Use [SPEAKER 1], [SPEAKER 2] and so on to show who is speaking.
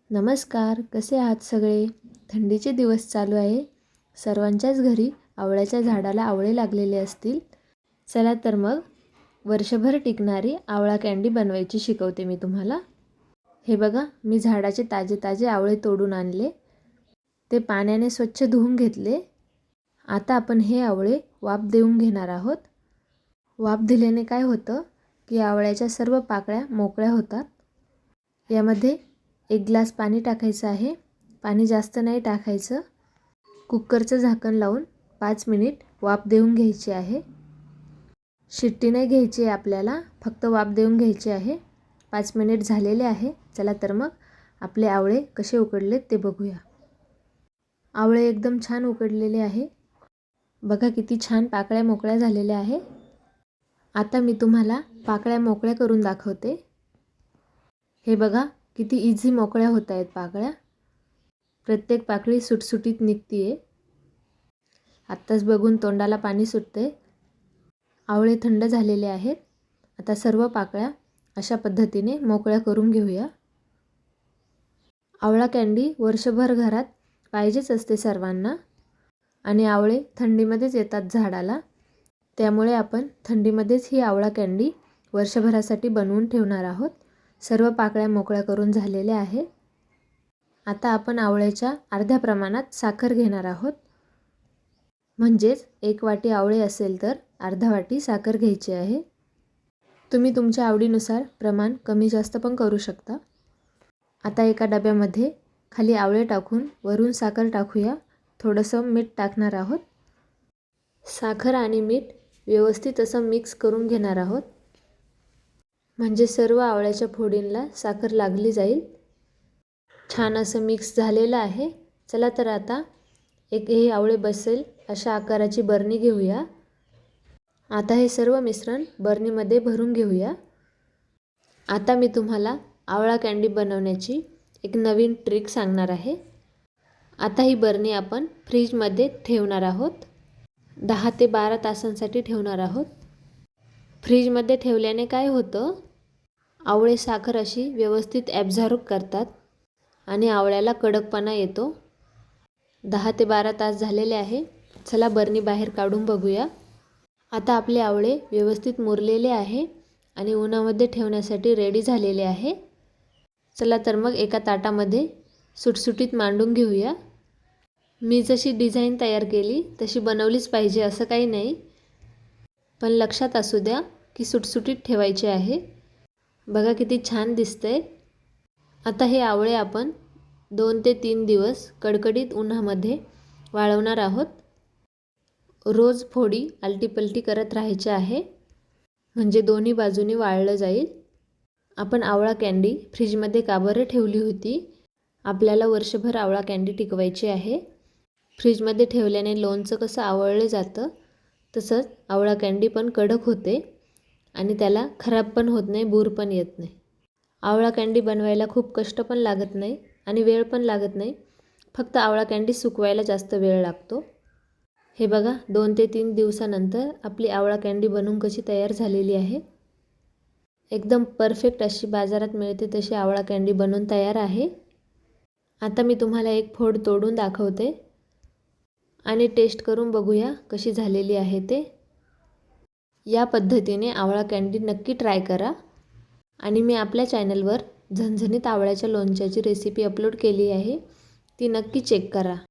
[SPEAKER 1] नमस्कार, कसे आहात सगळे? थंडीचे दिवस चालू आहे. सर्वांच्याच घरी आवळ्याच्या झाडाला आवळे लागलेले असतील. चला तर मग वर्षभर टिकणारी आवळा कँडी बनवायची शिकवते मी तुम्हाला. हे बघा, मी झाडाचे ताजे ताजे आवळे तोडून आणले. ते पाण्याने स्वच्छ धुवून घेतले. आता आपण हे आवळे वाफ देऊन घेणार आहोत. वाफ दिल्याने काय होतं की आवळ्याच्या सर्व पाकळ्या मोकळ्या होतात. यामध्ये 1 ग्लास पाणी टाकायचं आहे. पाणी जास्त नाही टाकायचं. कुकरचं झाकण लावून 5 मिनिट वाफ देऊन घ्यायची आहे. शिट्टी नाही घ्यायची आहे आपल्याला, फक्त वाफ देऊन घ्यायची आहे. 5 मिनिट झालेले आहे. चला तर मग आपले आवळे कसे उकडलेत ते बघूया. आवळे एकदम छान उकडलेले आहे. बघा किती छान पाकळ्या मोकळ्या झालेल्या आहे. आता मी तुम्हाला पाकळ्या मोकळ्या करून दाखवते. हे बघा किती इझी मोकळ्या होत आहेत पाकळ्या. प्रत्येक पाकळी सुटसुटीत निघतीये. आत्ताच बघून तोंडाला पाणी सुटते. आवळे थंड झालेले आहेत. आता सर्व पाकळ्या अशा पद्धतीने मोकळ्या करून घेऊया. आवळा कँडी वर्षभर घरात पाहिजेच असते सर्वांना. आणि आवळे थंडीमध्येच येतात झाडाला. त्यामुळे आपण थंडीमध्येच ही आवळा कँडी वर्षभरासाठी बनवून ठेवणार आहोत. सर्व पाकळ्या मोकळ्या करून झालेल्या आहेत. आता आपण आवळ्याच्या अर्ध्या प्रमाणात साखर घेणार आहोत. म्हणजेच 1 वाटी आवळे असेल तर अर्धा वाटी साखर घ्यायची आहे. तुम्ही तुमच्या आवडीनुसार प्रमाण कमी जास्त पण करू शकता. आता एका डब्यामध्ये खाली आवळे टाकून वरून साखर टाकूया. थोडंसं मीठ टाकणार आहोत. साखर आणि मीठ व्यवस्थित असं मिक्स करून घेणार आहोत. म्हणजे सर्व आवळ्याच्या फोडींना साखर लागली जाईल. छान असं मिक्स झालेलं आहे. चला तर आता हे आवळे बसेल अशा आकाराची बरणी घेऊया. आता हे सर्व मिश्रण बरणीमध्ये भरून घेऊया. आता मी तुम्हाला आवळा कँडी बनवण्याची एक नवीन ट्रिक सांगणार आहे. आता ही बरणी आपण फ्रीजमध्ये ठेवणार आहोत. 10 ते 12 तासांसाठी ठेवणार आहोत. फ्रीजमध्ये ठेवल्याने काय होतं, आवळे साखर अशी व्यवस्थित ॲब्झॉर्ब करतात आणि आवळ्याला कडकपणा येतो. 10 ते 12 तास झालेले आहे. चला बरणी बाहेर काढून बघूया. आता आपले आवळे व्यवस्थित मुरलेले आहे आणि उन्हामध्ये ठेवण्यासाठी रेडी झालेले आहे. चला तर मग एका ताटामध्ये सुटसुटीत मांडून घेऊया. मी जशी डिझाईन तयार केली तशी बनवलीच पाहिजे असं काही नाही, पण लक्षात असू द्या की सुटसुटीत ठेवायचे आहे. बघा किती छान दिसतंय. आता हे आवळे आपण 2 ते 3 दिवस कडकडीत उन्हामध्ये वाळवणार आहोत. रोज फोडी आलटीपलटी करत राहायचे आहे, म्हणजे दोन्ही बाजूनी वाळलं जाईल. आपण आवळा कँडी फ्रीजमध्ये का बरं ठेवली होती? आपल्याला वर्षभर आवळा कँडी टिकवायची आहे. फ्रीजमध्ये ठेवल्याने लोणचं कसं आवळलं जातं, तसंच आवळा कँडी पण कडक होते आणि त्याला खराब पण होत नाही, बूर पण येत नाही. आवळा कँडी बनवायला खूप कष्ट पण लागत नाही आणि वेळ पण लागत नाही. फक्त आवळा कँडी सुकवायला जास्त वेळ लागतो. हे बघा 2 ते 3 दिवसानंतर आपली आवळा कँडी बनवून कशी तयार झालेली आहे. एकदम परफेक्ट अशी बाजारात मिळते तशी आवळा कँडी बनवून तयार आहे. आता मी तुम्हाला एक फोड तोडून दाखवते आणि टेस्ट करून बघूया कशी झालेली आहे ते. या पद्धतीने आवळा कँडी नक्की ट्राय करा. आणि मी आपल्या चॅनलवर झणझणीत आवळ्याच्या लोणच्याची रेसिपी अपलोड केली आहे, ती नक्की चेक करा.